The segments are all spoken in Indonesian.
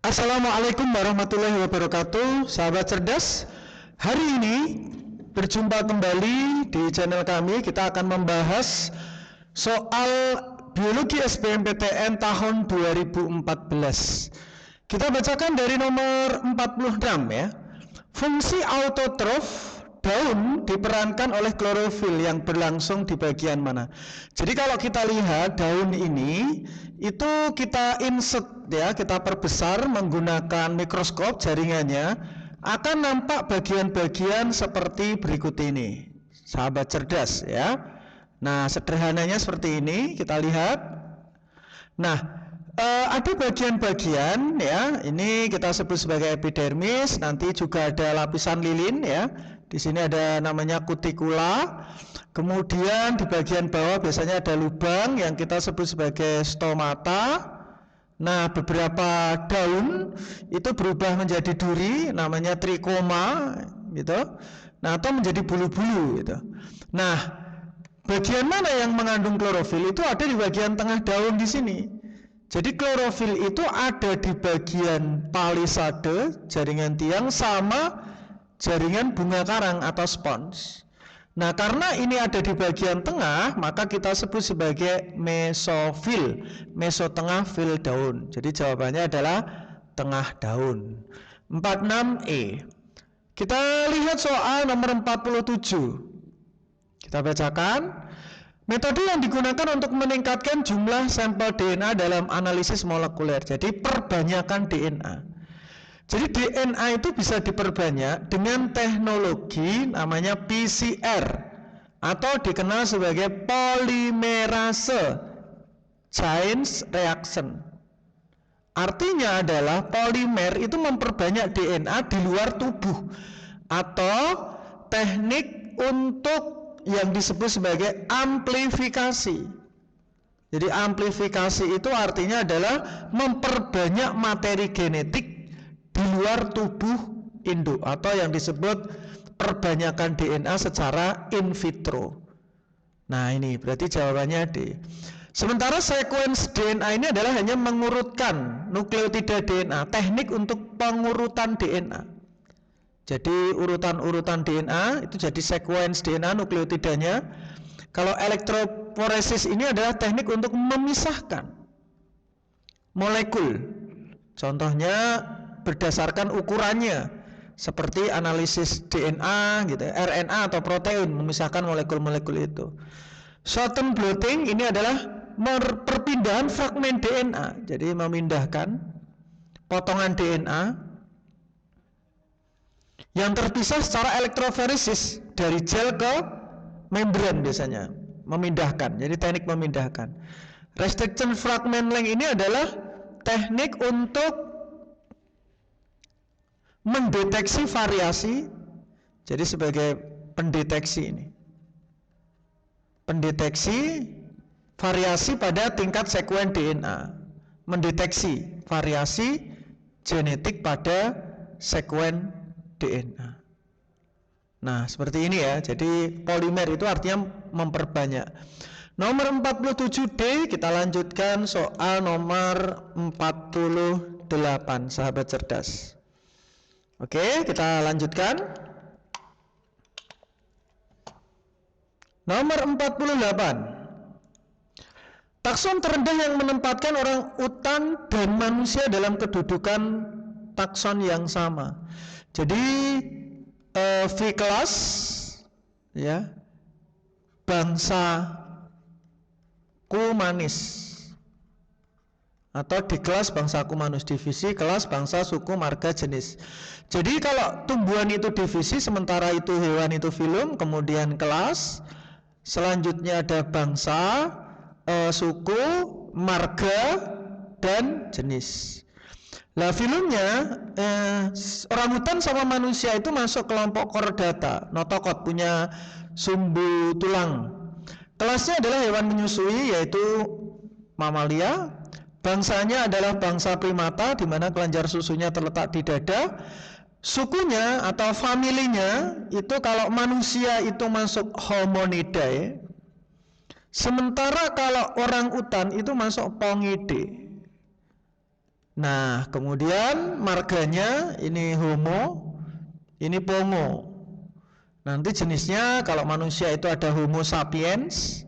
Assalamualaikum warahmatullahi wabarakatuh, sahabat cerdas. Hari ini berjumpa kembali di channel kami. Kita akan membahas soal biologi SBMPTN tahun 2014. Kita bacakan dari nomor 46 ya. Fungsi autotrof daun diperankan oleh klorofil yang berlangsung di bagian mana? Jadi kalau kita lihat daun ini itu kita insert ya, kita perbesar menggunakan mikroskop jaringannya, akan nampak bagian-bagian seperti berikut ini. Sahabat cerdas ya. Nah, sederhananya seperti ini, kita lihat. Nah, ada bagian-bagian ya, ini kita sebut sebagai epidermis, nanti juga ada lapisan lilin ya. Di sini ada namanya kutikula. Kemudian di bagian bawah biasanya ada lubang yang kita sebut sebagai stomata. Nah, beberapa daun itu berubah menjadi duri, namanya trikoma gitu. Nah, atau menjadi bulu-bulu gitu. Nah, bagian mana yang mengandung klorofil itu ada di bagian tengah daun di sini. Jadi klorofil itu ada di bagian palisade, jaringan tiang, sama jaringan bunga karang atau spons. Nah, karena ini ada di bagian tengah, maka kita sebut sebagai mesofil. Meso tengah, fil daun. Jadi jawabannya adalah tengah daun. 46E. Kita lihat soal nomor 47. Kita bacakan. Metode yang digunakan untuk meningkatkan jumlah sampel DNA dalam analisis molekuler. Jadi perbanyakan DNA. Jadi DNA itu bisa diperbanyak dengan teknologi namanya PCR atau dikenal sebagai polimerase chain reaction. Artinya adalah polimer itu memperbanyak DNA di luar tubuh atau teknik untuk yang disebut sebagai amplifikasi. Jadi amplifikasi itu artinya adalah memperbanyak materi genetik di luar tubuh induk atau yang disebut perbanyakan DNA secara in vitro. Nah, ini berarti jawabannya D. Sementara sequence DNA ini adalah hanya mengurutkan nukleotida DNA, teknik untuk pengurutan DNA. Jadi urutan-urutan DNA itu jadi sequence DNA nukleotidanya. Kalau elektroforesis ini adalah teknik untuk memisahkan molekul. Contohnya berdasarkan ukurannya, seperti analisis DNA gitu, RNA atau protein, memisahkan molekul-molekul itu. Shorten blotting ini adalah perpindahan fragmen DNA, jadi memindahkan potongan DNA yang terpisah secara elektroforesis dari gel ke membran biasanya, memindahkan. Jadi teknik memindahkan. Restriction fragment length ini adalah teknik untuk mendeteksi variasi. Jadi sebagai pendeteksi ini, pendeteksi variasi pada tingkat sekuen DNA, mendeteksi variasi genetik pada sekuen DNA. Nah, seperti ini ya. Jadi polimer itu artinya memperbanyak. Nomor 47D, kita lanjutkan soal nomor 48, sahabat cerdas. Oke, kita lanjutkan. Nomor 48. Takson terendah yang menempatkan orang utan dan manusia dalam kedudukan takson yang sama. Jadi V-kelas ya, bangsa Kumanis, atau di kelas bangsa Kumanus, divisi kelas bangsa suku marga jenis. Jadi kalau tumbuhan itu divisi, sementara itu hewan itu filum, kemudian kelas, selanjutnya ada bangsa, suku, marga, dan jenis. Nah, filumnya orangutan sama manusia itu masuk kelompok chordata, notochord, punya sumbu tulang. Kelasnya adalah hewan menyusui, yaitu mamalia. Bangsanya adalah bangsa primata, di mana kelenjar susunya terletak di dada. Sukunya atau familinya itu kalau manusia itu masuk Hominidae, sementara kalau orang utan itu masuk Pongidae. Nah, kemudian marganya ini Homo, ini Pongo. Nanti jenisnya kalau manusia itu ada Homo sapiens,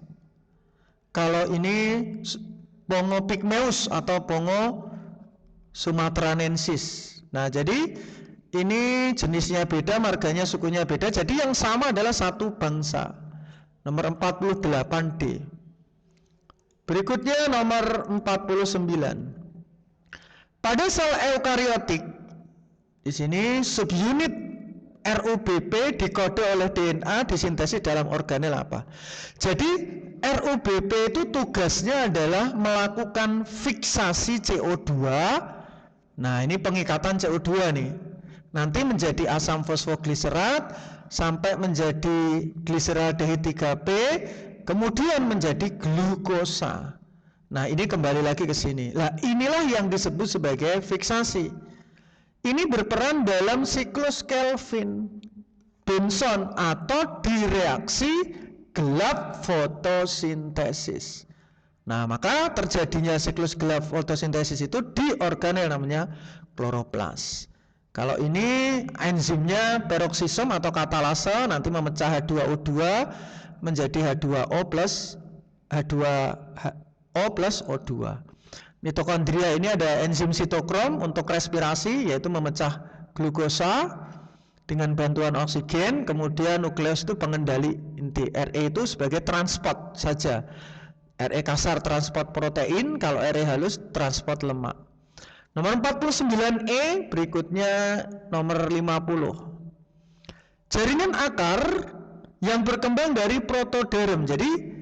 kalau ini Pongo pygmeus atau Pongo sumatranensis. Nah, jadi ini jenisnya beda, marganya, sukunya beda. Jadi yang sama adalah satu bangsa. Nomor 48D. Berikutnya nomor 49. Pada sel eukariotik, di sini subunit RUBP dikode oleh DNA disintesis dalam organel apa? Jadi RUBP itu tugasnya adalah melakukan fiksasi CO2. Nah, ini pengikatan CO2 nih. Nanti menjadi asam fosfogliserat sampai menjadi gliseraldehid 3P, kemudian menjadi glukosa. Nah, ini kembali lagi ke sini. Nah, inilah yang disebut sebagai fiksasi. Ini berperan dalam siklus Kelvin Benson atau di reaksi gelap fotosintesis. Nah, maka terjadinya siklus gelap fotosintesis itu di organel namanya kloroplas. Kalau ini enzimnya peroksisom atau katalase nanti memecah H2O2 menjadi H2O plus O2. Mitokondria ini ada enzim sitokrom untuk respirasi yaitu memecah glukosa dengan bantuan oksigen, kemudian nukleus itu pengendali inti. RE itu sebagai transport saja. RE kasar transport protein, kalau RE halus transport lemak. Nomor 49E, berikutnya nomor 50. Jaringan akar yang berkembang dari protoderm. Jadi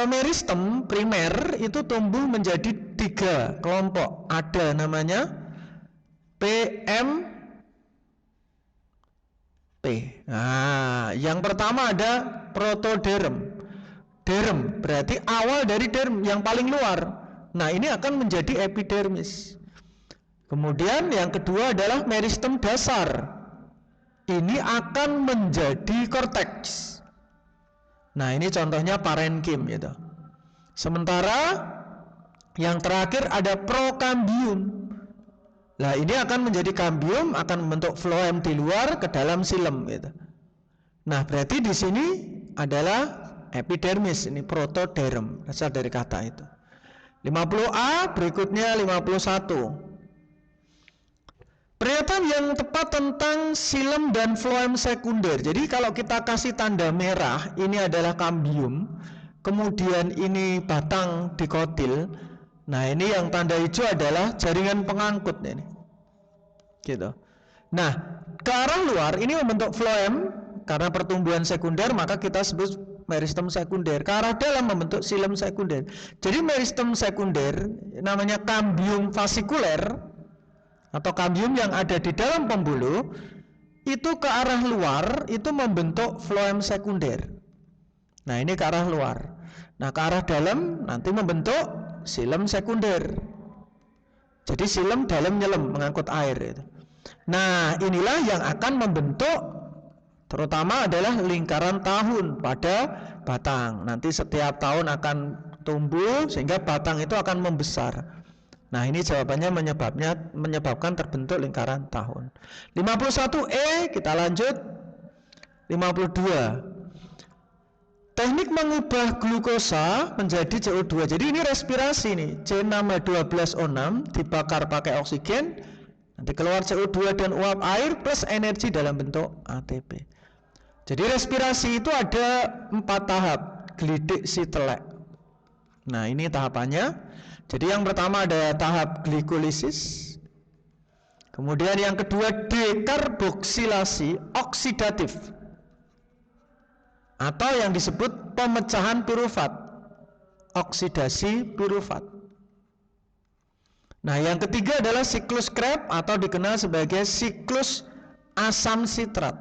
meristem primer itu tumbuh menjadi 3 kelompok. Ada namanya PMP. Nah, yang pertama ada protoderm. Derm berarti awal dari derm yang paling luar. Nah, ini akan menjadi epidermis. Kemudian yang kedua adalah meristem dasar. Ini akan menjadi korteks. Nah, ini contohnya parenkim gitu. Sementara yang terakhir ada prokambium. Nah, ini akan menjadi kambium, akan membentuk floem di luar ke dalam silem gitu. Nah, berarti di sini adalah epidermis, ini protoderm, asal dari kata itu. 50A, berikutnya 51. Pernyataan yang tepat tentang silem dan floem sekunder. Jadi kalau kita kasih tanda merah, ini adalah kambium, kemudian ini batang dikotil. Nah, ini yang tanda hijau adalah jaringan pengangkut ini. Gitu. Nah, ke arah luar ini membentuk floem karena pertumbuhan sekunder, maka kita sebut meristem sekunder. Ke arah dalam membentuk silem sekunder. Jadi meristem sekunder namanya kambium fasikuler atau kambium yang ada di dalam pembuluh itu ke arah luar itu membentuk floem sekunder. Nah, ini ke arah luar. Nah, ke arah dalam nanti membentuk silem sekunder. Jadi silem dalam nyelem mengangkut air itu. Nah, inilah yang akan membentuk terutama adalah lingkaran tahun pada batang. Nanti setiap tahun akan tumbuh sehingga batang itu akan membesar. Nah, ini jawabannya menyebabkan terbentuk lingkaran tahun. 51E, kita lanjut. 52. Teknik mengubah glukosa menjadi CO2. Jadi ini respirasi nih. C6H12O6 dibakar pakai oksigen, nanti keluar CO2 dan uap air plus energi dalam bentuk ATP. Jadi respirasi itu ada 4 tahap, glidik si telek. Nah, ini tahapannya. Jadi yang pertama ada tahap glikolisis. Kemudian yang kedua dekarboksilasi oksidatif. Atau yang disebut pemecahan pirufat. Oksidasi pirufat. Nah, yang ketiga adalah siklus Krebs atau dikenal sebagai siklus asam sitrat.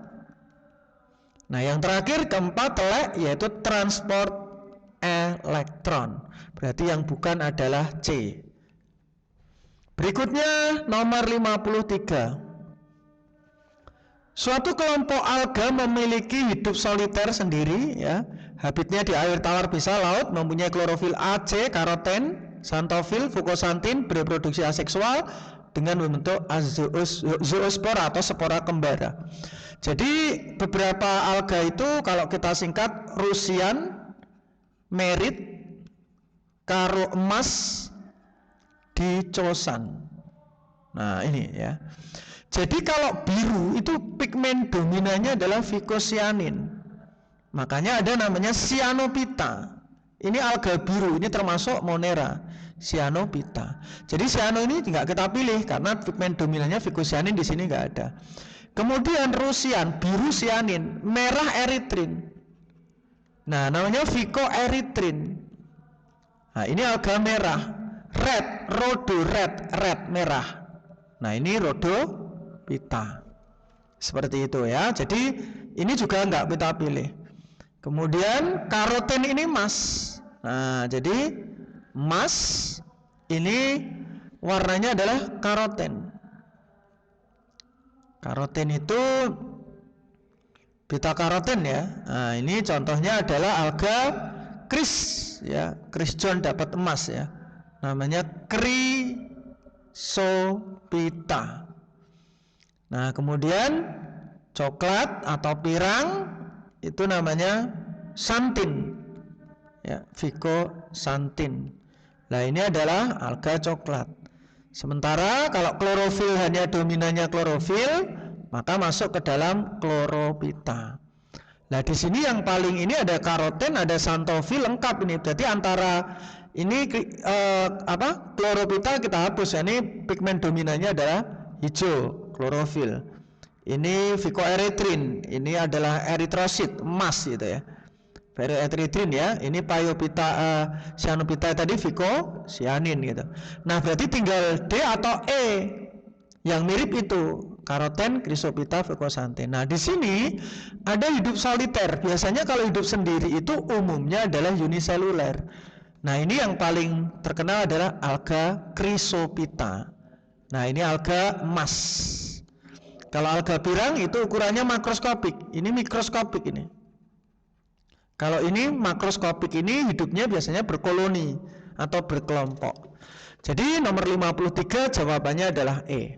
Nah, yang terakhir keempat telek yaitu transport elektron. Berarti yang bukan adalah C. Berikutnya nomor 53. Suatu kelompok alga memiliki hidup soliter sendiri ya. Habitnya di air tawar bisa laut, mempunyai klorofil A, C, karoten Xanthofil, fukosantin bereproduksi aseksual dengan membentuk zoospora atau spora kembara. Jadi beberapa alga itu kalau kita singkat Rusian, merit, karo emas, dicosan. Nah ini ya. Jadi kalau biru itu pigmen dominannya adalah vicocyanin. Makanya ada namanya cyanophyta. Ini alga biru, ini termasuk Monera, cyanophyta. Jadi cyano ini nggak kita pilih karena pigmen dominannya vicocyanin di sini nggak ada. Kemudian Rusian, biru cyanin, merah eritrin. Nah, namanya vicoeritrin. Nah, ini alga merah. Red, red merah. Nah, ini rhodophyta. Seperti itu ya. Jadi ini juga nggak kita pilih. Kemudian karoten ini emas. Nah, jadi emas ini warnanya adalah karoten. Karoten itu beta karoten ya. Nah, ini contohnya adalah alga kris ya. Krisjon dapat emas ya. Namanya chrysophyta. Nah, kemudian coklat atau pirang itu namanya xanthin. Ya, vicoxanthin. Nah, ini adalah alga coklat. Sementara kalau klorofil hanya dominannya klorofil, maka masuk ke dalam chlorophyta. Nah, di sini yang paling ini ada karoten, ada xanthofil lengkap ini. Jadi antara ini chlorophyta kita hapus. Ini pigmen dominannya adalah hijau, klorofil. Ini vicoeritrin, ini adalah eritrosit, emas gitu ya. Eritrin ya, ini Phaeophyta, cyanophyta tadi vicocyanin gitu. Nah, berarti tinggal D atau E yang mirip itu, karoten, chrysophyta, fukosantin. Nah, di sini ada hidup soliter. Biasanya kalau hidup sendiri itu umumnya adalah uniseluler. Nah, ini yang paling terkenal adalah alga chrysophyta. Nah, ini alga emas. Kalau alga pirang itu ukurannya makroskopik, ini mikroskopik ini. Kalau ini makroskopik, ini hidupnya biasanya berkoloni atau berkelompok. Jadi nomor 53 jawabannya adalah E.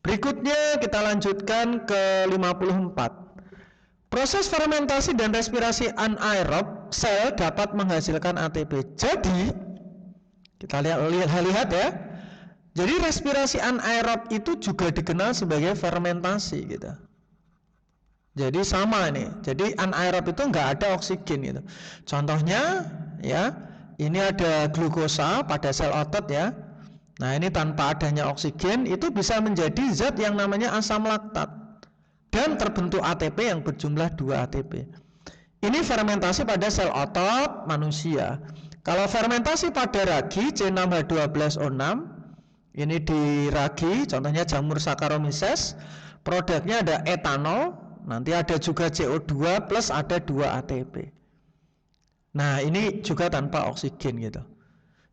Berikutnya kita lanjutkan ke 54. Proses fermentasi dan respirasi anaerob sel dapat menghasilkan ATP. Jadi kita lihat ya. Jadi respirasi anaerob itu juga dikenal sebagai fermentasi gitu. Jadi sama ini. Jadi anaerob itu nggak ada oksigen gitu. Contohnya ya, ini ada glukosa pada sel otot ya. Nah, ini tanpa adanya oksigen itu bisa menjadi zat yang namanya asam laktat dan terbentuk ATP yang berjumlah 2 ATP. Ini fermentasi pada sel otot manusia. Kalau fermentasi pada ragi C6H12O6, ini di ragi, contohnya jamur Saccharomyces, produknya ada etanol, nanti ada juga CO2 plus ada 2 ATP. Nah, ini juga tanpa oksigen gitu.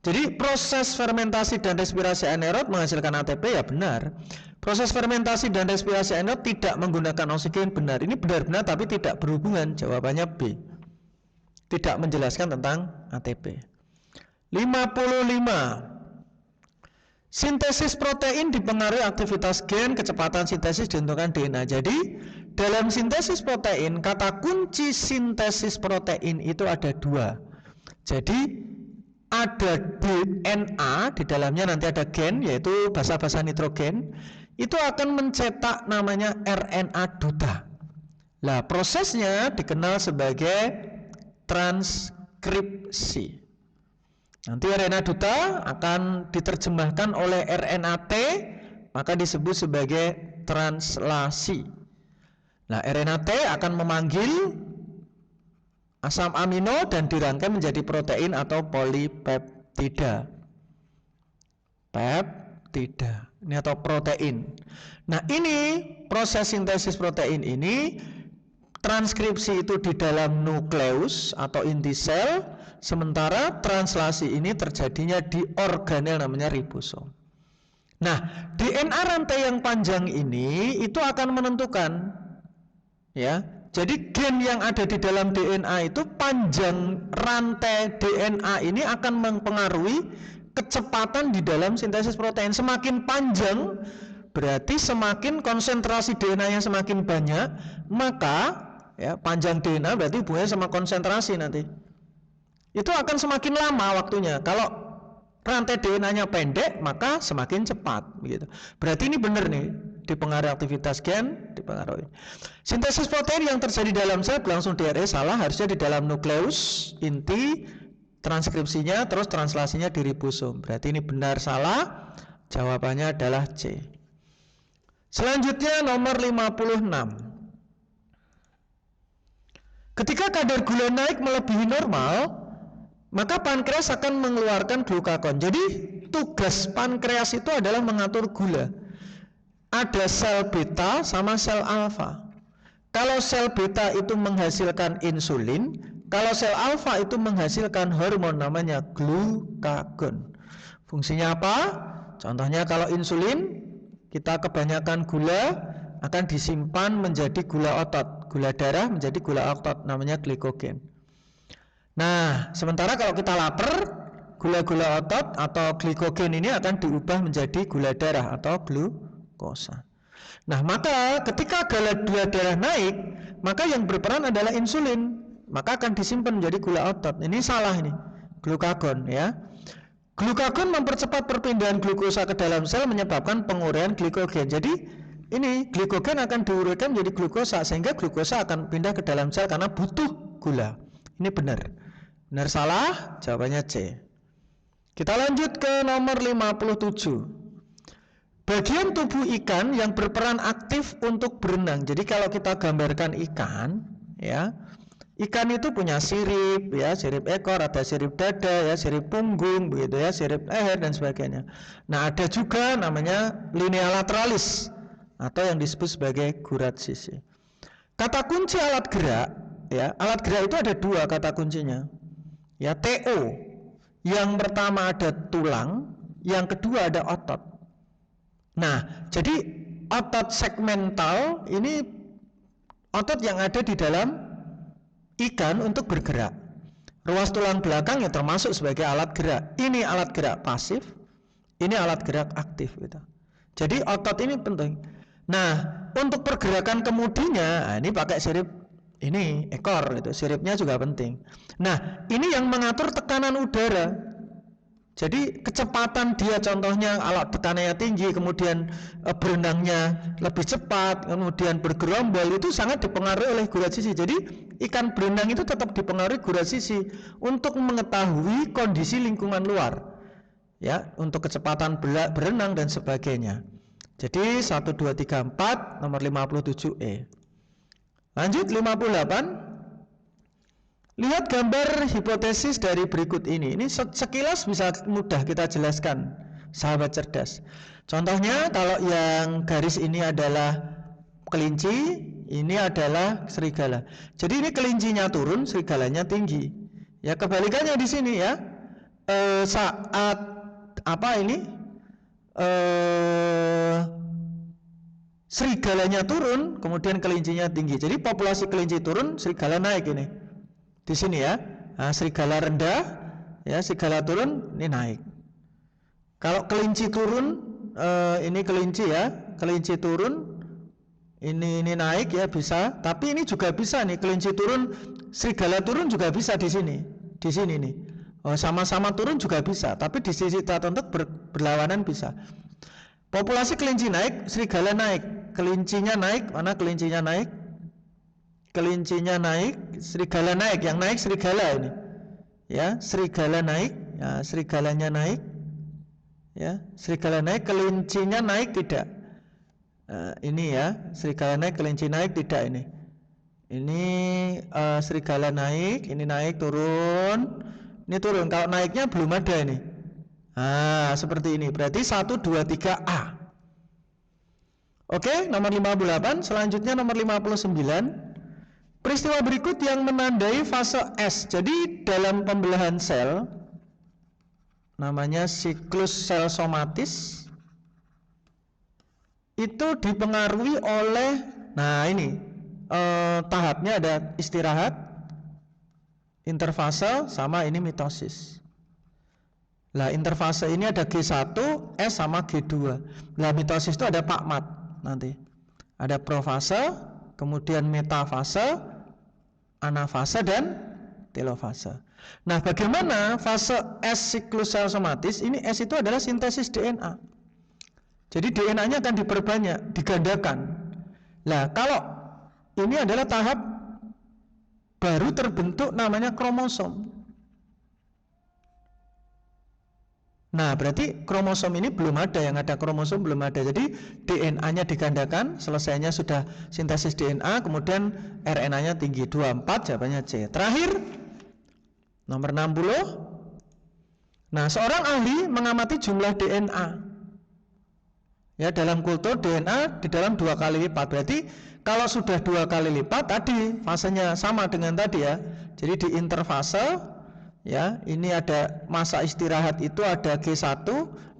Jadi proses fermentasi dan respirasi anaerob menghasilkan ATP ya benar. Proses fermentasi dan respirasi anaerob tidak menggunakan oksigen benar. Ini benar-benar tapi tidak berhubungan. Jawabannya B. Tidak menjelaskan tentang ATP. 55. Sintesis protein dipengaruhi aktivitas gen, kecepatan sintesis ditentukan DNA. Jadi dalam sintesis protein, kata kunci sintesis protein itu ada 2. Jadi ada DNA, di dalamnya nanti ada gen, yaitu basa-basa nitrogen, itu akan mencetak namanya RNA duta. Nah, prosesnya dikenal sebagai transkripsi. Nanti RNA duta akan diterjemahkan oleh RNA-T, maka disebut sebagai translasi. Nah, RNA-T akan memanggil asam amino dan dirangkai menjadi protein atau polipeptida. Peptida, ini atau protein. Nah, ini proses sintesis protein ini, transkripsi itu di dalam nukleus atau inti sel, sementara translasi ini terjadinya di organel namanya ribosom. Nah, DNA rantai yang panjang ini itu akan menentukan ya. Jadi gen yang ada di dalam DNA itu panjang rantai DNA ini akan mempengaruhi kecepatan di dalam sintesis protein. Semakin panjang berarti semakin konsentrasi DNA-nya semakin banyak, maka ya panjang DNA berarti hubungannya sama konsentrasi nanti. Itu akan semakin lama waktunya. Kalau rantai DNA-nya pendek, maka semakin cepat begitu. Berarti ini benar nih, dipengaruhi aktivitas gen, dipengaruhi. Sintesis protein yang terjadi dalam sel berlangsung DNA salah, harusnya di dalam nukleus inti, transkripsinya terus translasinya di ribosom. Berarti ini benar salah, jawabannya adalah C. Selanjutnya nomor 56. Ketika kadar gula naik melebihi normal, maka pankreas akan mengeluarkan glukagon. Jadi tugas pankreas itu adalah mengatur gula. Ada sel beta sama sel alfa. Kalau sel beta itu menghasilkan insulin, kalau sel alfa itu menghasilkan hormon namanya glukagon. Fungsinya apa? Contohnya kalau insulin, kita kebanyakan gula akan disimpan menjadi gula otot. Gula darah menjadi gula otot, namanya glikogen. Nah, sementara kalau kita lapar, gula-gula otot atau glikogen ini akan diubah menjadi gula darah atau glukosa. Nah, maka ketika gula darah naik, maka yang berperan adalah insulin, maka akan disimpan menjadi gula otot. Ini salah ini, glukagon ya. Glukagon mempercepat perpindahan glukosa ke dalam sel menyebabkan penguraian glikogen. Jadi ini glikogen akan diuraikan menjadi glukosa sehingga glukosa akan pindah ke dalam sel karena butuh gula. Ini benar. Benar salah? Jawabannya C. Kita lanjut ke nomor 57. Bagian tubuh ikan yang berperan aktif untuk berenang. Jadi kalau kita gambarkan ikan, ya, ikan itu punya sirip, ya, sirip ekor, ada sirip dada, ya, sirip punggung, begitu ya, sirip leher dan sebagainya. Nah, ada juga namanya linea lateralis atau yang disebut sebagai gurat sisi. Kata kunci alat gerak, ya, alat gerak itu ada dua kata kuncinya. Ya, TO. Yang pertama ada tulang, yang kedua ada otot. Nah, jadi otot segmental ini otot yang ada di dalam ikan untuk bergerak. Ruas tulang belakang yang termasuk sebagai alat gerak. Ini alat gerak pasif, ini alat gerak aktif gitu. Jadi otot ini penting. Nah, untuk pergerakan kemudinya, ini pakai sirip ini ekor gitu. Siripnya juga penting. Nah, ini yang mengatur tekanan udara. Jadi kecepatan dia, contohnya alat tekanannya tinggi, kemudian berenangnya lebih cepat, kemudian bergerombol, itu sangat dipengaruhi oleh gurat sisi. Jadi ikan berenang itu tetap dipengaruhi gurat sisi untuk mengetahui kondisi lingkungan luar, ya, untuk kecepatan berenang dan sebagainya. Jadi 1, 2, 3, 4 nomor 57E. Lanjut 58. Lihat gambar hipotesis dari berikut ini. Ini sekilas bisa mudah kita jelaskan, sahabat cerdas. Contohnya kalau yang garis ini adalah kelinci, ini adalah serigala. Jadi ini kelincinya turun, serigalanya tinggi. Ya, kebalikannya di sini ya. Saat apa ini? Serigalanya turun, kemudian kelincinya tinggi. Jadi populasi kelinci turun, serigala naik ini. Di sini ya. Nah, serigala rendah, ya, serigala turun, ini naik. Kalau kelinci turun, ini kelinci ya, kelinci turun, ini naik ya bisa. Tapi ini juga bisa nih, kelinci turun, serigala turun juga bisa di sini nih. Oh, sama-sama turun juga bisa. Tapi di sisi tertentu berlawanan bisa. Populasi kelinci naik, serigala naik. Kelincinya naik, mana kelincinya naik? Kelincinya naik, serigala naik. Yang naik serigala ini. Ya, serigala naik, ya, serigalanya naik. Ya, serigala naik, kelincinya naik tidak. Ini ya, serigala naik, kelinci naik tidak ini. Ini serigala naik, ini naik turun. Ini turun. Kalau naiknya belum ada ini. Seperti ini. Berarti 1, 2, 3A. Oke, nomor 58. Selanjutnya nomor 59. Peristiwa berikut yang menandai fase S. Jadi dalam pembelahan sel, namanya siklus sel somatis, itu dipengaruhi oleh, nah ini tahapnya ada istirahat, interfase, sama ini mitosis. Lah interfase ini ada G1, S sama G2. Lah mitosis itu ada pakmat nanti. Ada profase, kemudian metafase, anafase dan telofase. Nah, bagaimana fase S siklus sel somatis? Ini S itu adalah sintesis DNA. Jadi DNA-nya akan diperbanyak, digandakan. Lah, kalau ini adalah tahap baru terbentuk namanya kromosom. Nah, berarti kromosom ini belum ada, yang ada kromosom belum ada. Jadi DNA-nya digandakan, selesainya sudah sintesis DNA, kemudian RNA-nya tinggi 24, jawabannya C. Terakhir, nomor 60. Nah, seorang ahli mengamati jumlah DNA. Ya, dalam kultur DNA di dalam 2 kali lipat. Berarti kalau sudah 2 kali lipat tadi fasenya sama dengan tadi ya. Jadi di interfase ya, ini ada masa istirahat itu ada G1,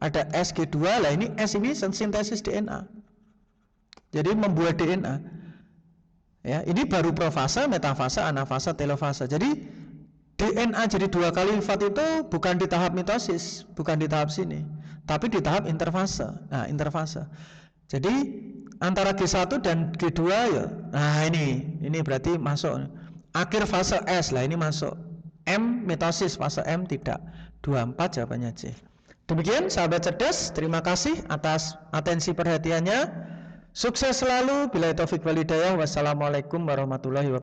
ada S G2. Lah ini S ini sintesis DNA. Jadi membuat DNA. Ya, ini baru profase, metafase, anafase, telofase. Jadi DNA jadi 2 kali lipat itu bukan di tahap mitosis, bukan di tahap sini, tapi di tahap interfase. Nah, interfase. Jadi antara G1 dan G2 ya. Nah, ini berarti masuk akhir fase S. Lah ini masuk. M mitosis, fase M tidak. 24 jawabannya C. Demikian sahabat cerdas, terima kasih atas atensi perhatiannya. Sukses selalu. Billahi taufik wal hidayah. Wassalamualaikum warahmatullahi wabarakatuh.